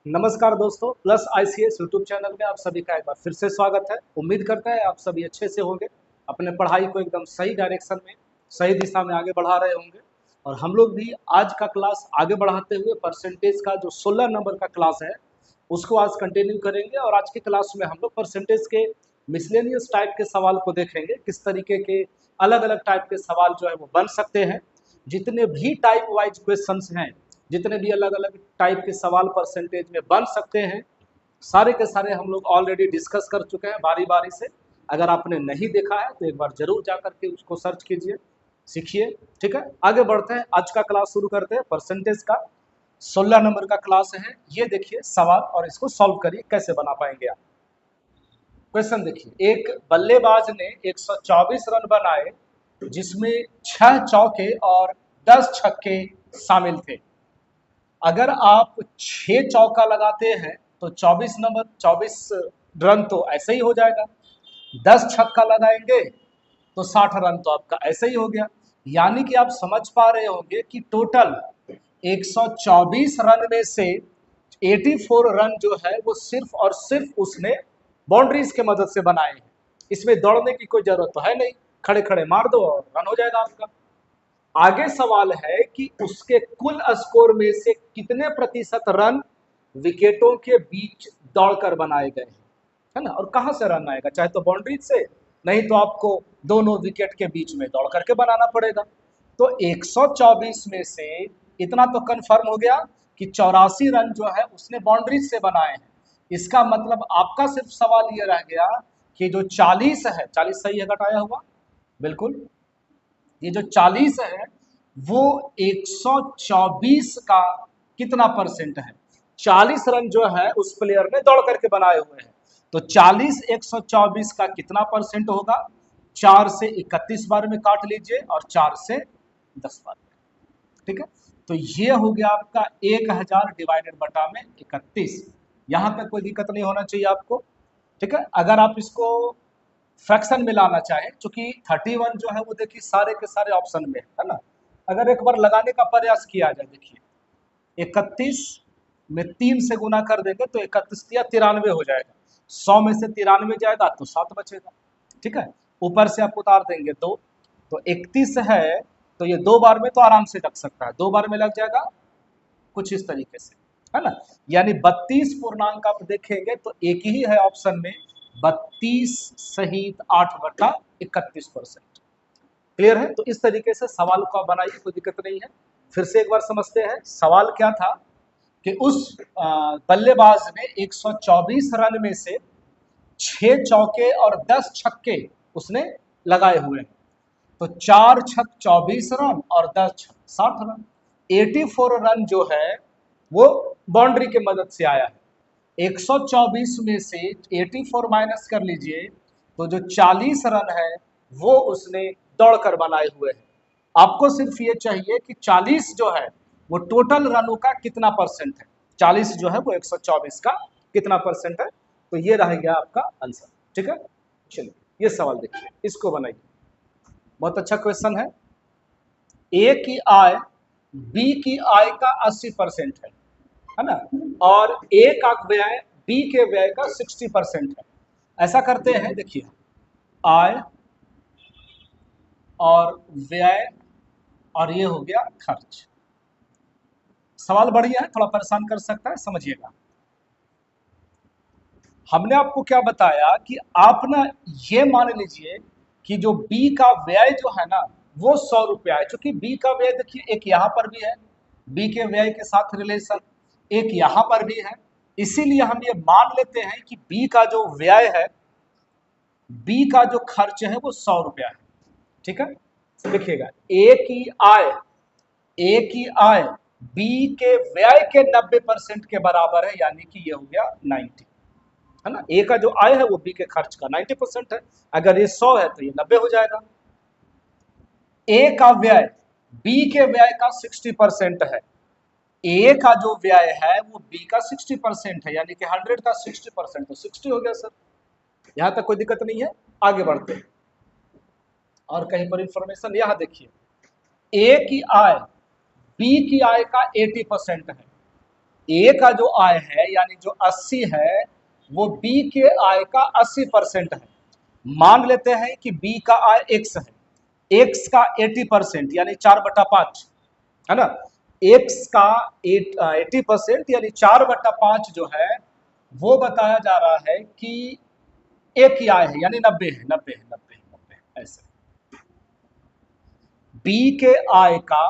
नमस्कार दोस्तों, plus ICS YouTube channel में आप सभी का एक बार फिर से स्वागत है। उम्मीद करते हैं आप सभी अच्छे से होंगे, अपने पढ़ाई को एकदम सही डायरेक्शन में, सही दिशा में आगे बढ़ा रहे होंगे। और हम लोग भी आज का क्लास आगे बढ़ाते हुए परसेंटेज का जो 16 नंबर का क्लास है उसको आज कंटिन्यू करेंगे। और आज की क्लास में हम लोग परसेंटेज के मिसलेनियस टाइप के सवाल को देखेंगे, किस तरीके के अलग अलग टाइप के सवाल जो है वो बन सकते हैं। जितने भी टाइप वाइज क्वेश्चंस हैं, जितने भी अलग अलग टाइप के सवाल परसेंटेज में बन सकते हैं, सारे के सारे हम लोग ऑलरेडी डिस्कस कर चुके हैं बारी बारी से। अगर आपने नहीं देखा है तो एक बार जरूर जाकर के उसको सर्च कीजिए, सीखिए। ठीक है, आगे बढ़ते हैं, आज का क्लास शुरू करते हैं। परसेंटेज का 16 नंबर का क्लास है। ये देखिए सवाल और इसको सॉल्व करिए, कैसे बना पाएंगे आप। क्वेश्चन देखिए, एक बल्लेबाज ने 124 रन बनाए जिसमें 6 चौके और 10 छक्के शामिल थे। अगर आप 6 चौका लगाते हैं तो 24 रन तो ऐसे ही हो जाएगा। 10 छक्का लगाएंगे तो 60 रन तो आपका ऐसे ही हो गया। यानी कि आप समझ पा रहे होंगे कि टोटल 124 रन में से 84 रन जो है वो सिर्फ और सिर्फ उसने बाउंड्रीज के मदद से बनाए हैं। इसमें दौड़ने की कोई जरूरत तो है नहीं, खड़े खड़े मार दो और रन हो जाएगा आपका। आगे सवाल है कि उसके कुल स्कोर में से कितने प्रतिशत रन विकेटों के बीच दौड़कर बनाए गए हैं, है ना। और कहां से रन आएगा, चाहे तो बाउंड्री से, नहीं तो आपको दोनों विकेट के बीच में दौड़ करके बनाना पड़ेगा। तो 124 में से इतना तो कंफर्म हो गया कि 84 रन जो है उसने बाउंड्री से बनाए हैं। इसका मतलब आपका सिर्फ सवाल ये रह गया कि जो 40 है, 40 सही है घटाया हुआ, बिल्कुल। ये जो 40 है वो 124 का कितना परसेंट है। 40 रन जो है उस प्लेयर ने दौड़ करके बनाए हुए हैं, तो 40 124 का कितना परसेंट होगा। 4 से 31 बार में काट लीजिए और 4 से 10 बार में। ठीक है, तो ये हो गया आपका 1000 डिवाइडेड बटा में 31। यहां तक कोई दिक्कत नहीं होना चाहिए आपको। ठीक है, अगर आप इसको फ्रैक्शन में लाना चाहे, चूंकि 31 जो है वो देखिए सारे के सारे ऑप्शन में है ना। अगर एक बार लगाने का प्रयास किया जाए, देखिए 31 में 3 से गुना कर देंगे तो 31 या 93 हो जाएगा। 100 में से 93 जाएगा तो 7 बचेगा। ठीक है, ऊपर से आप उतार देंगे 2, तो 31 है तो ये 2 बार में तो आराम से लग सकता है, 2 बार में लग जाएगा कुछ इस तरीके से, है ना। यानी 32 पूर्णांक आप देखेंगे तो एक ही है ऑप्शन में, 32 सहित 8/31%। क्लियर है। तो इस तरीके से सवाल को बनाइए, कोई दिक्कत नहीं है। फिर से एक बार समझते हैं सवाल क्या था कि उस बल्लेबाज ने 124 रन में से 6 चौके और 10 छक्के उसने लगाए हुए हैं। तो 4 छक 24 रन और 10 छक 60 रन। 84 रन जो है वो बाउंड्री के मदद से आया है। 124 में से 84 माइनस कर लीजिए तो जो 40 रन है वो उसने दौड़कर बनाए हुए हैं। आपको सिर्फ ये चाहिए कि 40 जो है वो टोटल रनों का कितना परसेंट है। 40 जो है वो 124 का कितना परसेंट है, तो ये रह गया आपका आंसर। ठीक है, चलिए ये सवाल देखिए, इसको बनाइए। बहुत अच्छा क्वेश्चन है। ए की आय बी की आय का 80% है ना, और ए का व्यय बी के व्यय का 60% है। ऐसा करते हैं, देखिए आय और व्यय और ये हो गया खर्च। सवाल बढ़िया है, थोड़ा परेशान कर सकता है, समझिएगा। हमने आपको क्या बताया कि आप ना ये मान लीजिए कि जो बी का व्यय जो है ना वो 100 रुपया है। चूंकि बी का व्यय देखिए एक यहां पर भी है, बी के व्यय के साथ रिलेशन एक यहां पर भी है, इसीलिए हम ये मान लेते हैं कि बी का जो व्यय है, बी का जो खर्च है वो 100 रुपया है। ठीक है, देखिएगा ए की आय बी के व्यय के 90% के बराबर है, यानी कि ये हो गया 90, है ना। ए का जो आय है वो बी के खर्च का 90% है। अगर ये 100 है तो ये 90 हो जाएगा। ए का व्यय बी के व्यय का 60% है। ए का जो व्यय है वो बी का 60% है, यानी कि 100 का 60% तो 60 हो गया सर। यहां तक कोई दिक्कत नहीं है, आगे बढ़ते हैं। और कहीं पर इंफॉर्मेशन यहां देखिए, ए की आय बी की आय का 80% है। ए का जो आय है यानी जो 80 है वो बी के आय का 80% है। मान लेते हैं कि बी का आय x है, x का 80% यानी 4/5 है ना। x का 80% यानी 4/5 जो है वो बताया जा रहा है कि ए की आय है यानी 90 है, 90 है, 90 है, 90 है ऐसे। बी के आय का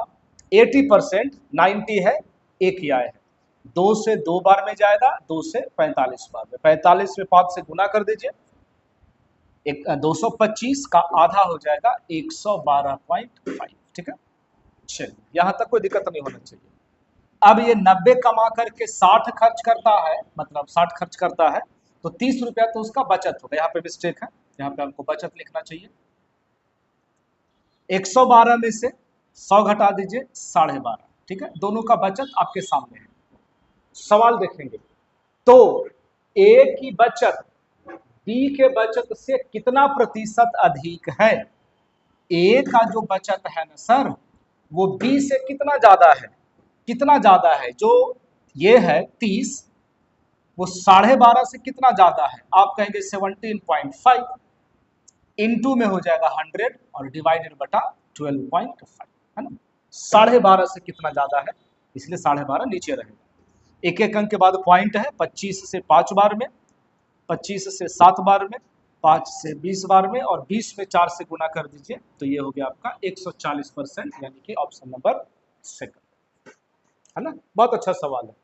80% 90 है, ए की आय है। 2 से 2 बार में जाएगा, 2 से 45 बार में, 45 में 5 से गुना कर दीजिए, 225 का आधा हो जाएगा 112.5। ठीक है, चलिए यहां तक कोई दिक्कत नहीं होना चाहिए। अब ये 90 कमा करके 60 खर्च करता है, मतलब 60 खर्च करता है तो 30 रुपया तो उसका बचत होगा। यहाँ पे मिस्टेक है, यहाँ पे हमको बचत लिखना चाहिए। 112 में से 100 घटा दीजिए, 12.5। ठीक है, दोनों का बचत आपके सामने है। सवाल देखेंगे तो ए की बचत बी के बचत से कितना प्रतिशत अधिक है। ए का जो बचत है ना सर वो बी से कितना ज्यादा है, कितना ज्यादा है, जो ये है 30 वो 12.5 से कितना ज्यादा है, आप कहेंगे 17.5 इंटू में हो जाएगा 100 और डिवाइडेड बटा 12.5 है ना। 12.5 से कितना ज्यादा है इसलिए 12.5 नीचे रहेगा। एक एक अंक के बाद पॉइंट है, 25 से 5 बार में, 25 से 7 बार में, 5 से 20 बार में और 20 में 4 से गुना कर दीजिए तो ये हो गया आपका 140% यानी कि ऑप्शन नंबर सेकंड है ना। बहुत अच्छा सवाल है।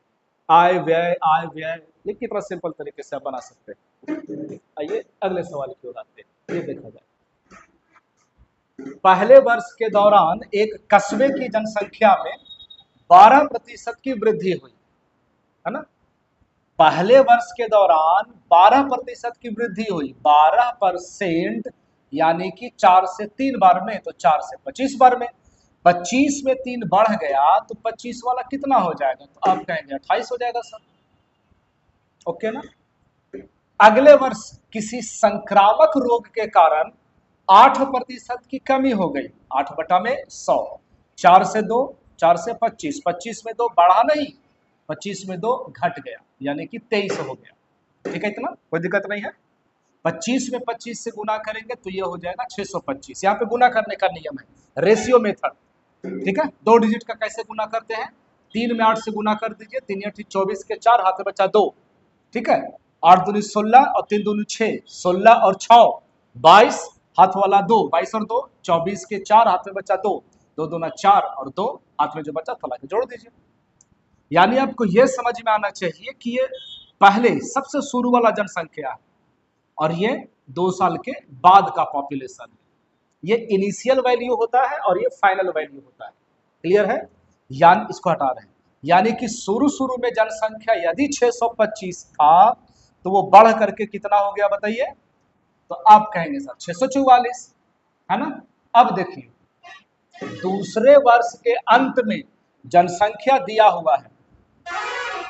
आय व्यय ये कितना सिंपल तरीके से आप बना सकते हैं। आइए अगले सवाल की ओर आते हैं। ये देखा जाए, पहले वर्ष के दौरान एक कस्बे की जनसंख्या में 12% की वृद्धि हुई है ना। पहले वर्ष के दौरान 12% की वृद्धि हुई, 12% यानी कि 4 से 3 बार में, तो 4 से 25 बार में, 25 में 3 बढ़ गया तो 25 वाला कितना हो जाएगा, तो आप कहेंगे 28 हो जाएगा सर। ओके ना। अगले वर्ष किसी संक्रामक रोग के कारण 8% की कमी हो गई, 8/100, 4 से 2, 4 से 25, 25 में 2 बढ़ा नहीं, 25 में 2 घट गया यानी कि 23 हो गया। ठीक है, इतना कोई दिक्कत नहीं है। 25 में 25 से गुना करेंगे तो ये हो जाएगा 625। यहाँ पे गुना करने का नियम है, रेशियो मेथड। ठीक है, 2 डिजिट का कैसे गुना करते हैं, 3 में 8 से गुना कर दीजिए, 3 8 24 के 4 हाथ में बचा 2। ठीक है, 8 दूनी 16 और 3 दूनी 6, 16 और 6 22, हाथ वाला 2, 22 और 2 24 के 4 हाथ में बचा 2, 2 दूना 4 और 2 हाथ में जो बचा थोड़ा के जोड़ दीजिए। यानी आपको यह समझ में आना चाहिए कि ये पहले सबसे शुरू वाला जनसंख्या है और ये 2 साल के बाद का पॉपुलेशन है। ये इनिशियल वैल्यू होता है और ये फाइनल वैल्यू होता है। क्लियर है, यानी इसको हटा रहे हैं, यानी कि शुरू में जनसंख्या यदि 625 था तो वो बढ़ करके कितना हो गया बताइए, तो आप कहेंगे सर 644 है ना। अब देखिए दूसरे वर्ष के अंत में जनसंख्या दिया हुआ है,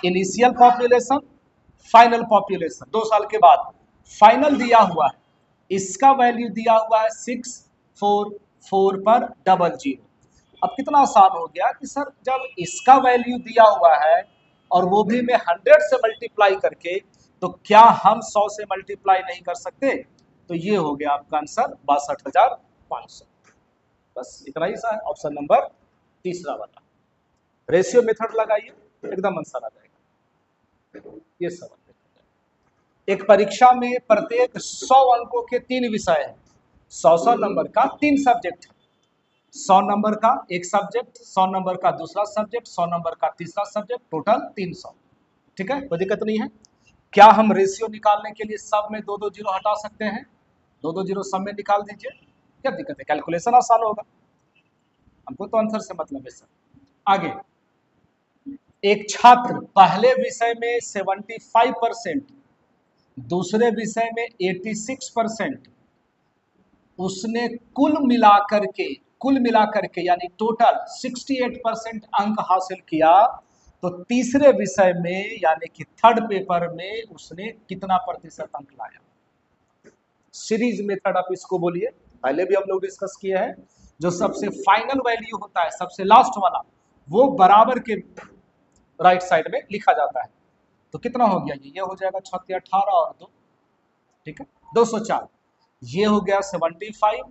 इनिशियल पॉपुलेशन, फाइनल पॉपुलेशन, 2 साल के बाद फाइनल दिया हुआ है, इसका वैल्यू दिया हुआ है 644 पर 00। अब कितना आसान हो गया कि सर जब इसका वैल्यू दिया हुआ है और वो भी मैं 100 से मल्टीप्लाई करके, तो क्या हम 100 से मल्टीप्लाई नहीं कर सकते, तो ये हो गया आपका आंसर 62,500। बस इतना ही सा है, ऑप्शन नंबर तीसरा वाला। रेशियो मेथड लगाइए एकदम आंसर आ जाएगा। ये सवाल देखा जाए, एक परीक्षा में प्रत्येक 100 अंकों के 3 विषय है, 100 नंबर का 3 सब्जेक्ट, 100 नंबर का एक सब्जेक्ट, 100 नंबर का दूसरा सब्जेक्ट, 100 नंबर का तीसरा सब्जेक्ट, टोटल 300। ठीक है, कोई दिक्कत नहीं है। क्या हम रेशियो निकालने के लिए सब में 2-2 जीरो हटा सकते हैं, 2-2 जीरो सब में निकाल दीजिए, क्या दिक्कत है, कैलकुलेशन आसान होगा, हमको तो आंसर से मतलब है सर। आगे, एक छात्र पहले विषय में 75%, दूसरे विषय में 86%, उसने कुल मिलाकर के यानी टोटल 68% अंक हासिल किया, तो तीसरे विषय में यानी कि थर्ड पेपर में उसने कितना प्रतिशत अंक लाया। सीरीज मेथड आप इसको बोलिए, पहले भी हम लोग डिस्कस किए हैं। जो सबसे फाइनल वैल्यू होता है, सबसे लास्ट वाला, वो बराबर के राइट साइड में लिखा जाता है। तो कितना हो गया, ये हो जाएगा 6 18 और 2, ठीक है 204। ये हो गया 75,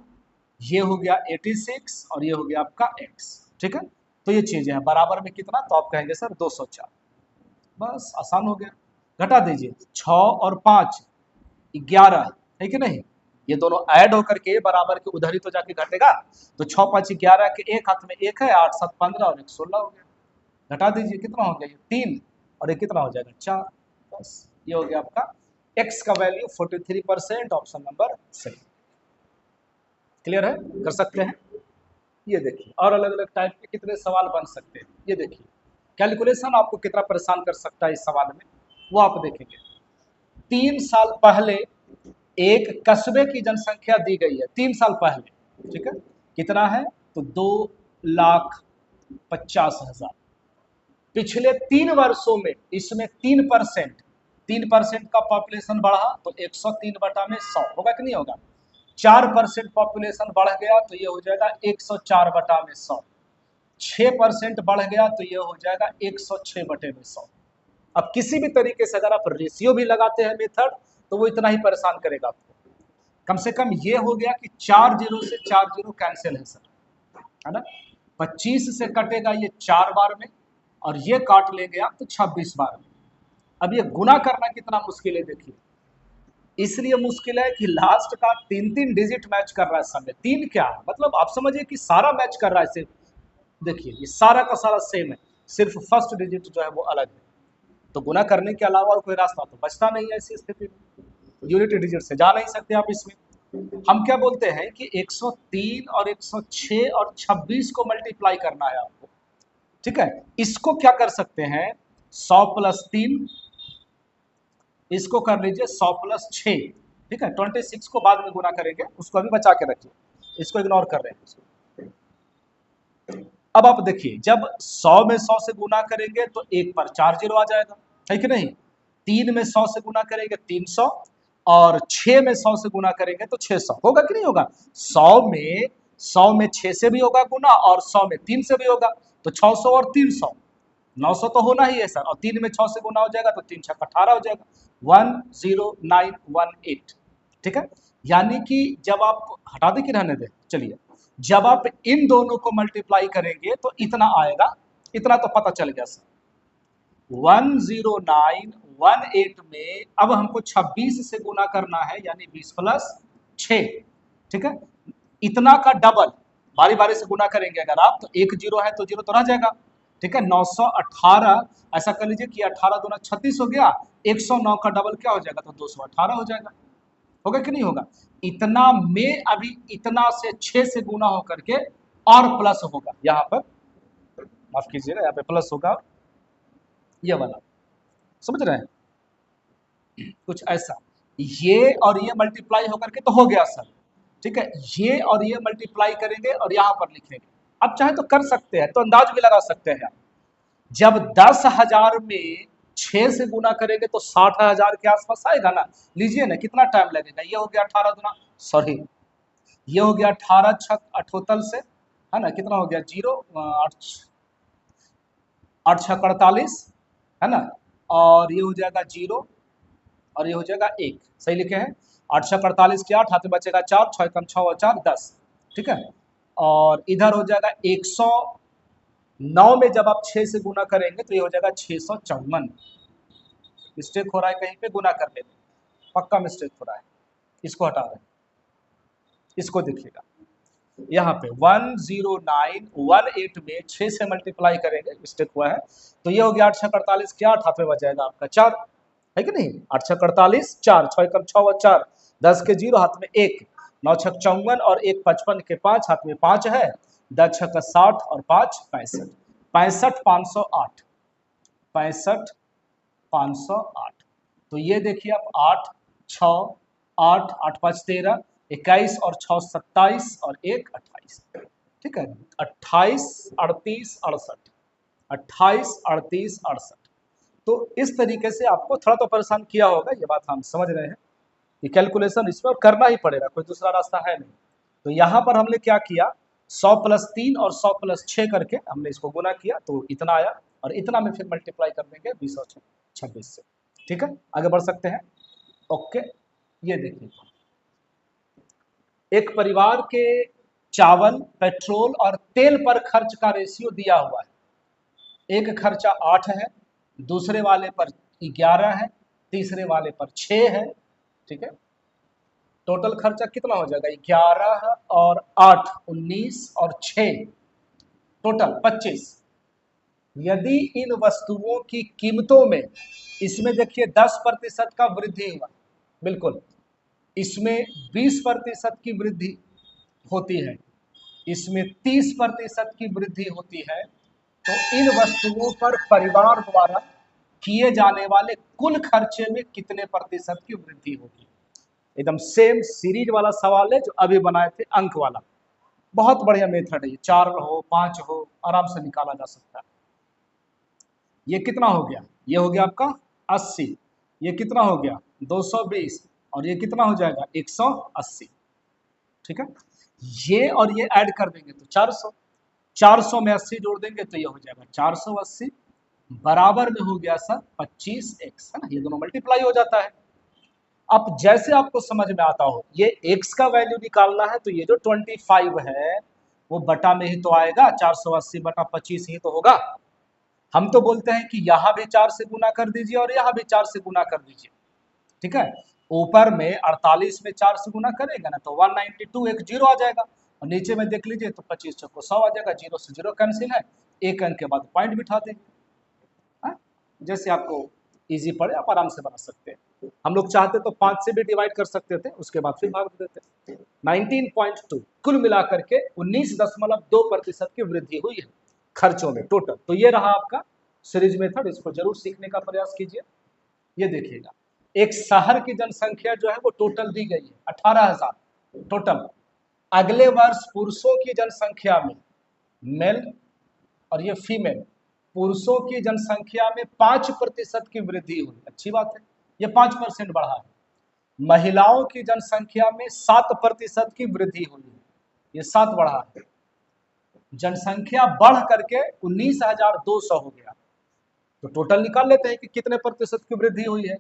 ये हो गया 86 और ये हो गया आपका x, ठीक है। तो ये चीजें हैं बराबर में कितना, तो आप कहेंगे सर 204। बस आसान हो गया। घटा दीजिए 6 और 5 11 है कि नहीं, ये दोनों ऐड होकर के बराबर के उधर ही तो जाके घटेगा। तो 6 5 11 के एक हाथ में एक है, 8 7 15 और 1 16 हो गया। घटा दीजिए कितना हो गया, ये 3 और ये कितना हो जाएगा 4। बस ये हो गया आपका x का वैल्यू 43%, ऑप्शन नंबर सही। क्लियर है, कर सकते हैं। ये देखिए और अलग अलग टाइप के कितने सवाल बन सकते हैं। ये देखिए कैलकुलेशन आपको कितना परेशान कर सकता है इस सवाल में, वो आप देखेंगे। 3 साल पहले एक कस्बे की जनसंख्या दी गई है, 3 साल पहले, ठीक है, कितना है तो 2,50,000। पिछले 3 वर्षों में इसमें 3% का पॉपुलेशन बढ़ा तो 103/100 होगा कि नहीं होगा। 4% पॉपुलेशन बढ़ गया तो ये हो जाएगा 104/100। 6% बढ़ गया तो ये हो जाएगा 106/100। अब किसी भी तरीके से अगर आप रेशियो भी लगाते हैं मेथड, तो वो इतना ही परेशान करेगा आपको। कम से कम ये हो गया कि 4 जीरो से 4 जीरो कैंसिल है सर, है ना। 25 से कटेगा ये 4 बार में और ये काट लेंगे आप तो 26 बार में। अब ये गुना करना कितना मुश्किल है देखिए, इसलिए मुश्किल है कि लास्ट का 3 डिजिट मैच कर रहा है समय। 3 क्या है मतलब, आप समझिए कि सारा मैच कर रहा है सिर्फ। देखिए ये सारा का सारा सेम है, सिर्फ फर्स्ट डिजिट जो है वो अलग है। तो गुना करने के अलावा और कोई रास्ता तो बचता नहीं है ऐसी स्थिति में। यूनिट डिजिट से जा नहीं सकते आप इसमें। हम क्या बोलते हैं कि 103 और 106 और 26 को मल्टीप्लाई करना है आपको, ठीक है। इसको क्या कर सकते हैं, 100 + 3, इसको कर लीजिए 100 + 6, ठीक है। 26 को बाद में गुना करेंगे, उसको अभी बचा के रखिए, इसको इग्नोर कर रहे हैं। अब आप देखिए जब 100 में 100 से गुना करेंगे तो 1 पर 4 जीरो आ जाएगा, है कि नहीं। 3 में 100 से गुना करेंगे 300 और 6 में 100 से गुना करेंगे तो 600 होगा कि नहीं होगा। 100 में 6 से भी होगा गुना और 100 में 3 से भी होगा, तो 600 और 300 900 तो होना ही है सर। और 3 में 6 से गुना हो जाएगा तो 3 6 18 हो जाएगा, 10918, ठीक है। यानी कि जब आप हटा दे कि रहने दे, चलिए जब आप इन दोनों को मल्टीप्लाई करेंगे तो इतना आएगा, इतना तो पता चल गया सर। 10918 में अब हमको 26 से गुना करना है, यानी 20 + 6, ठीक है। इतना का डबल बारी बारी से गुना करेंगे अगर आप, तो 1 जीरो है तो जीरो तो रह जाएगा, ठीक है। 918 ऐसा कर लीजिए कि 18 दूना 36 हो गया, 109 का डबल क्या हो जाएगा तो 218 हो जाएगा, होगा कि नहीं होगा। इतना में अभी इतना से 6 से गुना होकर के और प्लस होगा, यहाँ पर माफ कीजिएगा, यहाँ पे प्लस होगा ये वाला, समझ रहे हैं कुछ ऐसा। ये और ये मल्टीप्लाई होकर के तो हो गया सर, ठीक है। ये और ये मल्टीप्लाई करेंगे और यहाँ पर लिखेंगे। अब चाहे तो कर सकते हैं, तो अंदाज भी लगा सकते हैं। जब 10,000 में 6 से गुना करेंगे तो 60,000 के आसपास आएगा ना। लीजिए ना कितना टाइम लगेगा, ये हो गया 18 गुना, सॉरी ये हो गया 18 छक 78 से, है ना, कितना हो गया 0 8 6 48, है ना। और ये हो जाएगा 0 और ये हो जाएगा 1, सही लिखे हैं। 8 6 48 के 8 हाथ में बचेगा 4, 6 कम 6 और 4 10, ठीक है। और इधर हो जाएगा 109 में जब आप 6 से गुना करेंगे तो ये हो जाएगा 654। मिस्टेक हो रहा है कहीं पे, गुना कर लेते, पक्का मिस्टेक हो रहा है, इसको हटा रहे हैं। इसको देखिएगा यहाँ पे 10918 में 6 से मल्टीप्लाई करेंगे, मिस्टेक हुआ है, तो ये हो गया 8 6 48 के 8 हाथ में बच जाएगा आपका 4, है कि नहीं। 8 6 48 4, 6 कम 6 और 4 10 के 0 हाथ में 1, 9 6 54 और 1 55 के 5 हाथ में 5 है, 10 6 60 और 5 65, 65 508, 65 508। तो ये देखिए आप 8 6 8 8 5 13 21 और 6 27 और 1 28, ठीक है। 28 38 68, 28 38 68। तो इस तरीके से आपको थोड़ा तो परेशान किया होगा, ये बात हम समझ रहे हैं। ये कैलकुलेशन इसमें करना ही पड़ेगा, कोई दूसरा रास्ता है नहीं। तो यहाँ पर हमने क्या किया, 100 + 3 और 100 + 6 करके हमने इसको गुना किया तो इतना आया और इतना में फिर मल्टीप्लाई कर देंगे 20 और 26 से। ठीक है, आगे बढ़ सकते हैं। ओके, ये देखिए, एक परिवार के चावल, पेट्रोल और तेल पर खर्च का रेशियो दिया हुआ है। एक खर्चा 8 है, दूसरे वाले पर 11 है, तीसरे वाले पर 6 है। ठीक है, टोटल खर्चा कितना हो जाएगा? 11 और 8 19 और 6 टोटल 25। यदि इन वस्तुओं की कीमतों में, इसमें देखिए 10% का वृद्धि हुआ, बिल्कुल, इसमें 20% की वृद्धि होती है, इसमें 30% की वृद्धि होती है, तो इन वस्तुओं पर परिवार द्वारा किए जाने वाले कुल खर्चे में कितने प्रतिशत की वृद्धि होगी? एकदम सेम सीरीज वाला सवाल है जो अभी बनाए थे, अंक वाला। बहुत बढ़िया मेथड है ये, 4 हो 5 हो आराम से निकाला जा सकता है। ये कितना हो गया? ये हो गया आपका 80, ये कितना हो गया 220, और ये कितना हो जाएगा 180। ठीक है, ये और ये ऐड कर देंगे तो 400, 400 में 80 जोड़ देंगे तो ये हो जाएगा 480, बराबर में हो गया सर 25x, है ना, ये दोनों मल्टीप्लाई हो जाता है। अब जैसे आपको समझ में आता हो, ये x का वैल्यू निकालना है तो ये जो 25 है वो बटा में ही तो आएगा, 480 बटा 25 ही तो होगा। हम तो बोलते हैं कि यहाँ भी 4 से गुना कर दीजिए और यहाँ भी 4 से गुना कर दीजिए। ठीक है, ऊपर में 48 में 4 से गुना करेगा ना तो 192, एक जीरो आ जाएगा, और नीचे में देख लीजिए तो 25 चौको 100 आ जाएगा, जीरो से जीरो कैंसिल है, एक अंक के बाद पॉइंट बिठा देंगे। हाँ? जैसे आपको इजी पड़े आप आराम से बना सकते हैं। हम लोग चाहते तो 5 से भी डिवाइड कर सकते थे, उसके बाद फिर भाग देते। 19.2 कुल मिलाकर के 19.2% की वृद्धि हुई है खर्चों में टोटल। तो ये रहा आपका सीरीज मेथड, इसको जरूर सीखने का प्रयास कीजिए। ये देखिएगा, एक शहर की जनसंख्या जो है वो टोटल दी गई है 18,000 टोटल। अगले वर्ष पुरुषों की जनसंख्या में, मेल और ये फीमेल, पुरुषों की जनसंख्या में 5% की वृद्धि हुई, अच्छी बात है, ये 5% बढ़ा है। महिलाओं की जनसंख्या में 7% की वृद्धि हुई है, ये 7 बढ़ा है। जनसंख्या बढ़ करके 19,200 हो गया। तो टोटल निकाल लेते हैं कि कितने प्रतिशत की वृद्धि हुई है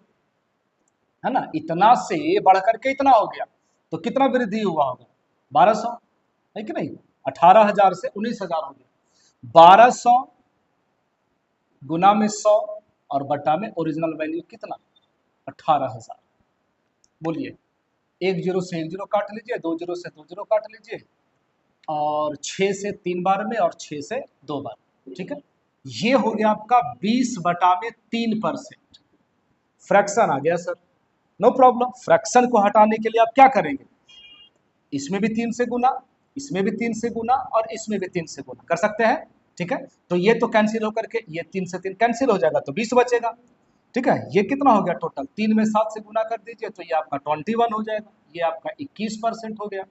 ना। इतना से बढ़ करके इतना हो गया तो कितना वृद्धि हुआ होगा? 1200 है कि नहीं? 18,000 से 19,000 हो गया। 1200 गुना में 100 और बटा में ओरिजिनल वैल्यू कितना? 18,000। बोलिए, एक जीरो से एक जीरो काट लीजिए, 2 जीरो से 2 जीरो काट लीजिए, और 6 से 3 बार में और 6 से 2 बार। ठीक है, ये हो गया आपका 20 बटा में 3%। फ्रैक्शन आ गया सर, नो प्रॉब्लम। फ्रैक्शन को हटाने के लिए आप क्या करेंगे? इसमें भी 3 से गुना, इसमें भी 3 से गुना और इसमें भी 3 से गुना कर सकते हैं। ठीक है, तो ये तो कैंसिल होकर के ये 3 से 3 कैंसिल हो जाएगा तो 20 बचेगा। ठीक है, ये कितना हो गया टोटल? 3 में 7 से गुना कर दीजिए तो ये आपका 21 हो जाएगा, ये आपका 21% हो गया।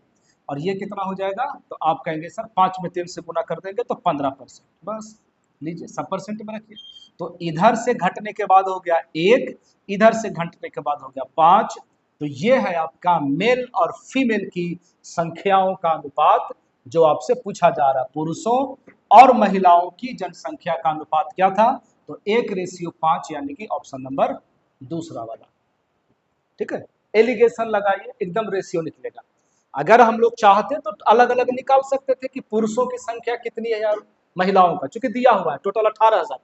और ये कितना हो जाएगा? तो आप कहेंगे सर 5 में 3 से गुना कर देंगे तो 15%। बस लीजिए, सब परसेंट में रखिए। तो इधर से घटने के बाद हो गया 1, इधर से घटने के बाद हो गया 5। तो ये है आपका मेल और फीमेल की संख्याओं का अनुपात जो आपसे पूछा जा रहा है। पुरुषों और महिलाओं की जनसंख्या का अनुपात क्या था? तो 1:5, यानी कि ऑप्शन नंबर दूसरा वाला। ठीक है, एलिगेशन लगाइए, एकदम रेशियो निकलेगा। अगर हम लोग चाहते तो अलग अलग निकाल सकते थे कि पुरुषों की संख्या कितनी है यार, महिलाओं का, चूंकि दिया हुआ है टोटल 18,000,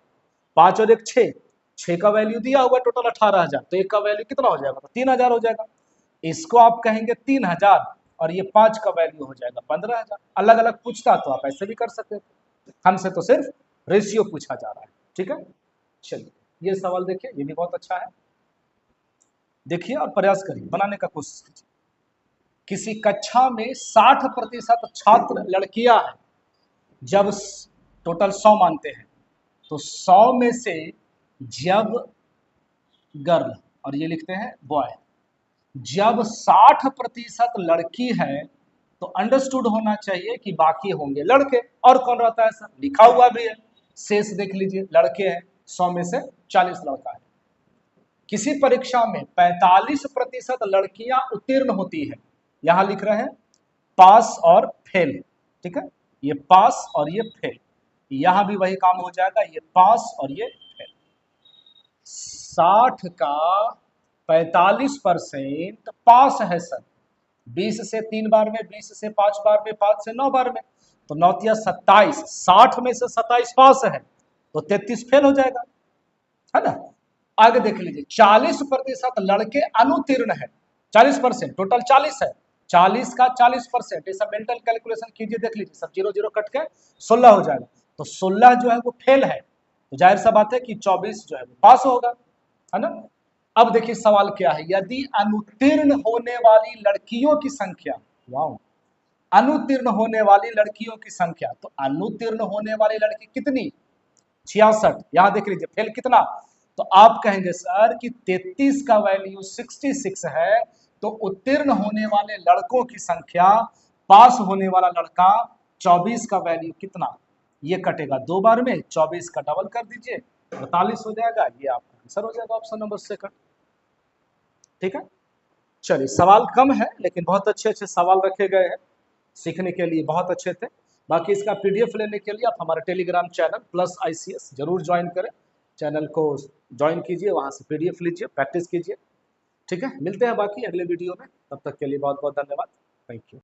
5 और 1 6 का वैल्यू दिया हुआ है टोटल 18,000, तो 1 का वैल्यू कितना हो जाएगा? तो 3,000 हो जाएगा। इसको आप कहेंगे 3,000 और ये 5 का वैल्यू हो जाएगा 15,000। अलग अलग पूछता तो आप ऐसे भी कर सकते थे, हमसे तो सिर्फ रेशियो पूछा जा रहा है। ठीक है, चलिए ये सवाल देखिए, ये भी बहुत अच्छा है। देखिए और प्रयास करिए, बनाने का कोशिश कीजिए। किसी कक्षा में 60% छात्र लड़कियां हैं, जब टोटल 100 मानते हैं, तो 100 में से जब गर्ल, और ये लिखते हैं बॉय, जब 60% लड़की है तो अंडरस्टूड होना चाहिए कि बाकी होंगे लड़के। और कौन रहता है सर? लिखा हुआ भी है, शेष देख लीजिए, लड़के हैं, 100 में से 40 लड़का है। किसी परीक्षा में 45% लड़कियां उत्तीर्ण होती है, यहां लिख रहे हैं पास और फेल। ठीक है, ये पास और ये फेल। यहां भी वही काम हो जाएगा, ये पास और ये फेल। 60 का 45% पास है सर। 20 से 3 बार में, 20 से 5 बार में, 5 से 9 बार में, तो 9 या 27, 60 में से 27 पास है तो 33 फेल हो जाएगा, है ना। आगे देख लीजिए, 40% लड़के अनुत्तीर्ण है। 40%, टोटल 40 है, 40 का 40%, ये सब मेंटल कैलकुलेशन कीजिए, देख लीजिए सब 0 0 कट के 16 हो जाएगा, तो 16 जो है वो फेल है, तो जाहिर सा बात है कि 24 जो है वो पास होगा, है ना। अब देखिए सवाल क्या है, यदि अनुत्तीर्ण होने वाली लड़कियों की संख्या, वाह, अनुत्तीर्ण होने वाली लड़कियों की संख्या, तो अनुत्तीर्ण होने वाली लड़की कितनी, 66, यहां देख लीजिए फेल कितना, तो आप कहेंगे सर कि 33 का वैल्यू 66 है, तो उत्तीर्ण होने वाले लड़कों की संख्या, पास होने वाला लड़का 24 का वैल्यू कितना, ये कटेगा 2 बार में, 24 का डबल कर दीजिए 42 हो जाएगा, ये आपका आंसर हो जाएगा ऑप्शन नंबर सेकंड। ठीक है, चलिए सवाल कम है लेकिन बहुत अच्छे अच्छे सवाल रखे गए हैं, सीखने के लिए बहुत अच्छे थे। बाकी इसका पीडीएफ लेने के लिए आप हमारे टेलीग्राम चैनल प्लस ICS जरूर ज्वाइन करें, चैनल को ज्वाइन कीजिए, वहां से पीडीएफ लीजिए, प्रैक्टिस कीजिए। ठीक है, मिलते हैं बाकी अगले वीडियो में, तब तक के लिए बहुत बहुत धन्यवाद, थैंक यू।